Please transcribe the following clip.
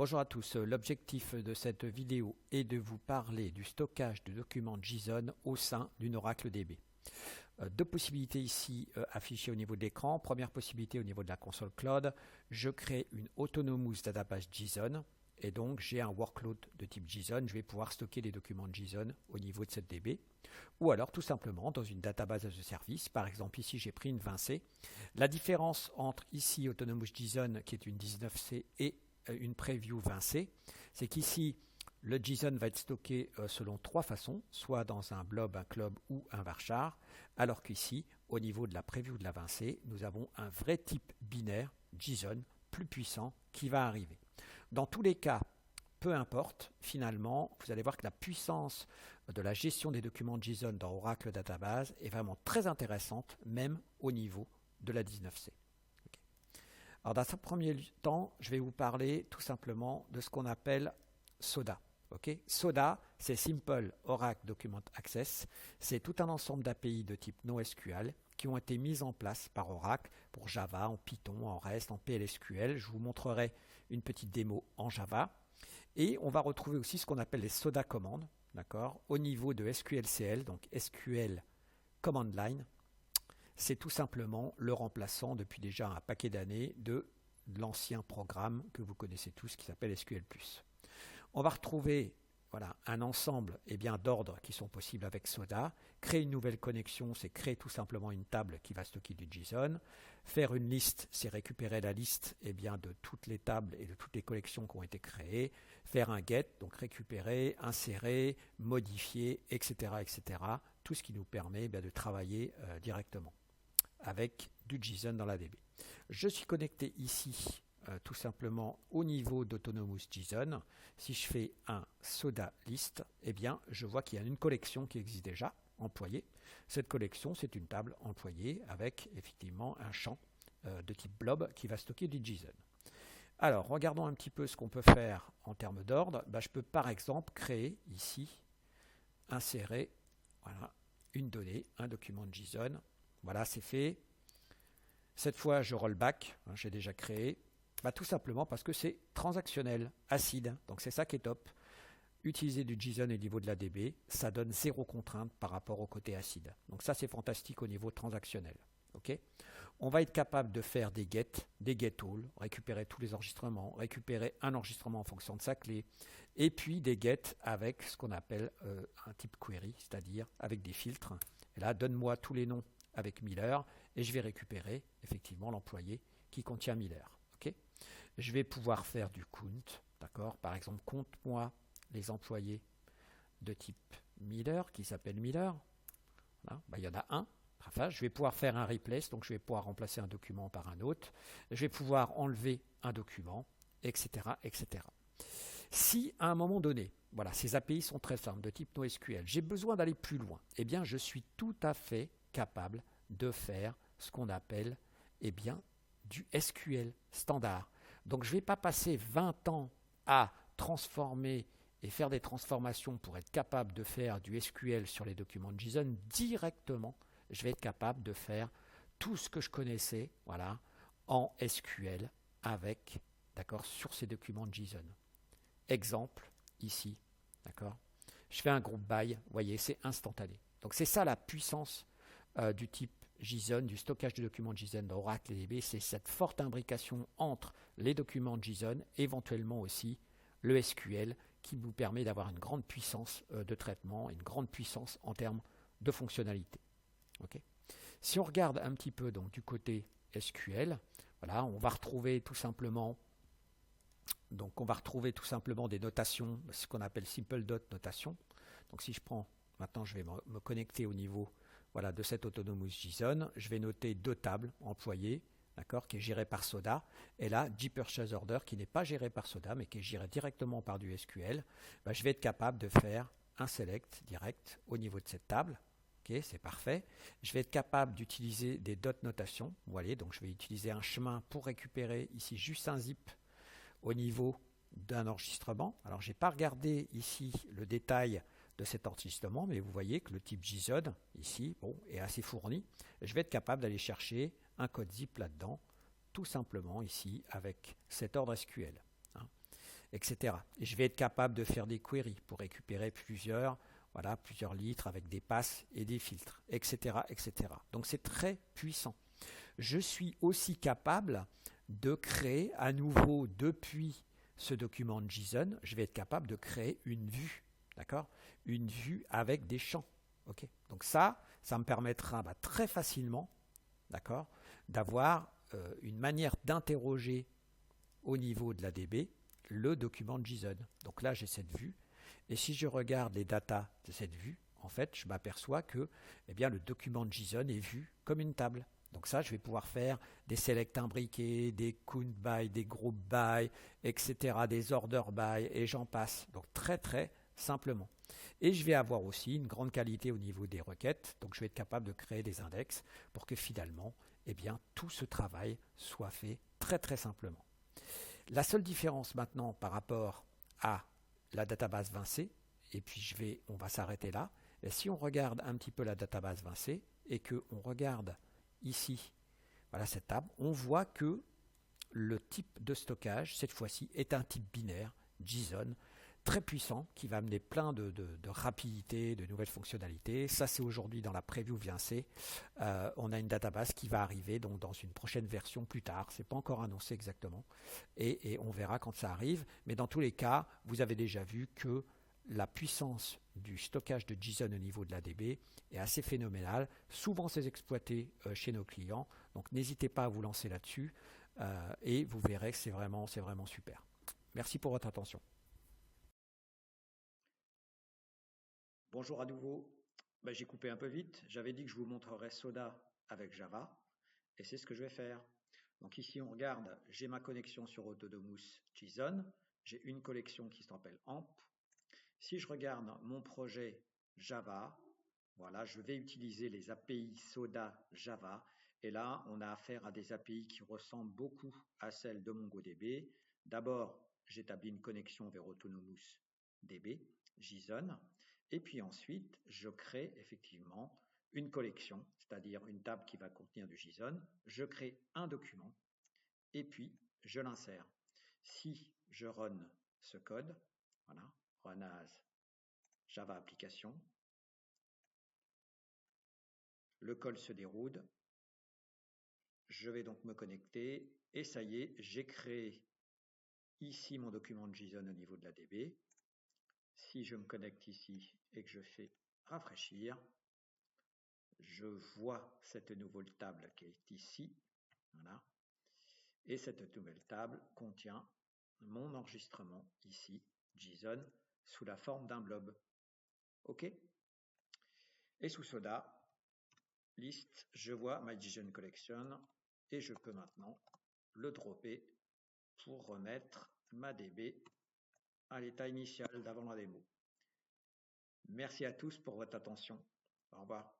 Bonjour à tous, l'objectif de cette vidéo est de vous parler du stockage de documents JSON au sein d'une Oracle DB. Deux possibilités ici affichées au niveau de l'écran. Première possibilité au niveau de la console cloud, je crée une Autonomous Database JSON et donc j'ai un workload de type JSON, je vais pouvoir stocker les documents JSON au niveau de cette DB. Ou alors tout simplement dans une database as a service, par exemple ici j'ai pris une 20C. La différence entre ici Autonomous JSON qui est une 19C et une preview 20C, c'est qu'ici le JSON va être stocké selon trois façons, soit dans un blob, un club ou un varchar, alors qu'ici, au niveau de la preview de la 20C, nous avons un vrai type binaire JSON plus puissant qui va arriver. Dans tous les cas, peu importe, finalement, vous allez voir que la puissance de la gestion des documents JSON dans Oracle Database est vraiment très intéressante, même au niveau de la 19C. Alors dans ce premier temps, je vais vous parler tout simplement de ce qu'on appelle SODA. SODA, c'est Simple Oracle Document Access. C'est tout un ensemble d'API de type NoSQL qui ont été mises en place par Oracle pour Java, en Python, en REST, en PLSQL. Je vous montrerai une petite démo en Java. Et on va retrouver aussi ce qu'on appelle les SODA commandes, au niveau de SQLCL, donc SQL Command Line. C'est tout simplement le remplaçant depuis déjà un paquet d'années de l'ancien programme que vous connaissez tous qui s'appelle SQL+. On va retrouver un ensemble d'ordres qui sont possibles avec SODA. Créer une nouvelle connexion, c'est créer tout simplement une table qui va stocker du JSON. Faire une liste, c'est récupérer la liste de toutes les tables et de toutes les collections qui ont été créées. Faire un get, donc récupérer, insérer, modifier, etc. etc. Tout ce qui nous permet de travailler directement avec du JSON dans la DB. Je suis connecté ici tout simplement au niveau d'Autonomous JSON. Si je fais un SODA list, je vois qu'il y a une collection qui existe déjà, employée. Cette collection, c'est une table employée avec effectivement un champ de type blob qui va stocker du JSON. Alors, regardons un petit peu ce qu'on peut faire en termes d'ordre. Je peux par exemple créer ici, insérer une donnée, un document de JSON. Voilà, c'est fait. Cette fois, je roll back. J'ai déjà créé. Tout simplement parce que c'est transactionnel, acide. Donc, c'est ça qui est top. Utiliser du JSON au niveau de la DB, ça donne zéro contrainte par rapport au côté acide. Donc, ça, c'est fantastique au niveau transactionnel. On va être capable de faire des get all, récupérer tous les enregistrements, récupérer un enregistrement en fonction de sa clé, et puis des get avec ce qu'on appelle un type query, c'est-à-dire avec des filtres. Et là, donne-moi tous les noms avec Miller et je vais récupérer effectivement l'employé qui contient Miller. Je vais pouvoir faire du count, par exemple, compte-moi les employés de type Miller qui s'appelle Miller. Il y en a un. Enfin, je vais pouvoir faire un replace, donc je vais pouvoir remplacer un document par un autre. Je vais pouvoir enlever un document, etc., etc. Si à un moment donné, ces API sont très simples, de type NoSQL, j'ai besoin d'aller plus loin, je suis tout à fait capable de faire ce qu'on appelle du SQL standard. Donc je ne vais pas passer 20 ans à transformer et faire des transformations pour être capable de faire du SQL sur les documents de JSON directement. Je vais être capable de faire tout ce que je connaissais en SQL avec, sur ces documents de JSON. Exemple, ici, je fais un groupe by, vous voyez, c'est instantané. Donc c'est ça la puissance du type JSON, du stockage de documents JSON dans Oracle DB, c'est cette forte imbrication entre les documents JSON, éventuellement aussi le SQL, qui vous permet d'avoir une grande puissance de traitement, une grande puissance en termes de fonctionnalité. Si on regarde un petit peu donc, du côté SQL, on va retrouver tout simplement des notations, ce qu'on appelle simple dot notation. Donc si je prends, maintenant je vais me connecter au niveau de cette Autonomous JSON, je vais noter deux tables employées, qui est gérée par SODA, et là, Purchase Order, qui n'est pas géré par SODA, mais qui est géré directement par du SQL, je vais être capable de faire un select direct au niveau de cette table. C'est parfait. Je vais être capable d'utiliser des dot notations. Voilà, donc je vais utiliser un chemin pour récupérer ici juste un zip au niveau d'un enregistrement. Alors, je n'ai pas regardé ici le détail de cet enregistrement, mais vous voyez que le type JSON, ici, est assez fourni. Je vais être capable d'aller chercher un code zip là-dedans, tout simplement ici, avec cet ordre SQL. etc. Et je vais être capable de faire des queries pour récupérer plusieurs litres avec des passes et des filtres, etc., etc. Donc c'est très puissant. Je suis aussi capable de créer à nouveau depuis ce document JSON, je vais être capable de créer une vue, d'accord? Une vue avec des champs. Okay, donc ça me permettra très facilement, d'accord, d'avoir une manière d'interroger au niveau de la DB le document JSON. Donc là, j'ai cette vue. Et si je regarde les datas de cette vue, en fait, je m'aperçois que le document JSON est vu comme une table. Donc ça, je vais pouvoir faire des select imbriqués, des count by, des group by, etc., des order by, et j'en passe. Donc très très simplement. Et je vais avoir aussi une grande qualité au niveau des requêtes. Donc je vais être capable de créer des index pour que finalement, tout ce travail soit fait très très simplement. La seule différence maintenant par rapport à la database Vincé, et puis on va s'arrêter là. Et si on regarde un petit peu la database Vincé et qu'on regarde ici, voilà cette table, on voit que le type de stockage, cette fois-ci, est un type binaire, JSON, très puissant, qui va amener plein de rapidité, de nouvelles fonctionnalités. Ça, c'est aujourd'hui dans la preview Vincé. On a une database qui va arriver donc dans une prochaine version plus tard. Ce n'est pas encore annoncé exactement. Et on verra quand ça arrive. Mais dans tous les cas, vous avez déjà vu que la puissance du stockage de JSON au niveau de la DB est assez phénoménale. Souvent, c'est exploité chez nos clients. Donc, n'hésitez pas à vous lancer là-dessus. Et vous verrez que c'est vraiment super. Merci pour votre attention. Bonjour à nouveau. J'ai coupé un peu vite. J'avais dit que je vous montrerais Soda avec Java. Et c'est ce que je vais faire. Donc ici, on regarde, j'ai ma connexion sur Autonomous JSON. J'ai une collection qui s'appelle AMP. Si je regarde mon projet Java, voilà, je vais utiliser les API Soda Java. Et là, on a affaire à des API qui ressemblent beaucoup à celles de MongoDB. D'abord, j'établis une connexion vers Autonomous DB, JSON. Et puis ensuite, je crée effectivement une collection, c'est-à-dire une table qui va contenir du JSON. Je crée un document et puis je l'insère. Si je run ce code, voilà, run as Java application, le call se déroule, je vais donc me connecter et ça y est, j'ai créé ici mon document de JSON au niveau de la DB. Si je me connecte ici et que je fais rafraîchir, je vois cette nouvelle table qui est ici. Voilà. Et cette nouvelle table contient mon enregistrement ici, JSON, sous la forme d'un blob. OK. Et sous Soda, list, je vois my JSON collection et je peux maintenant le dropper pour remettre ma DB à l'état initial d'avant la démo. Merci à tous pour votre attention. Au revoir.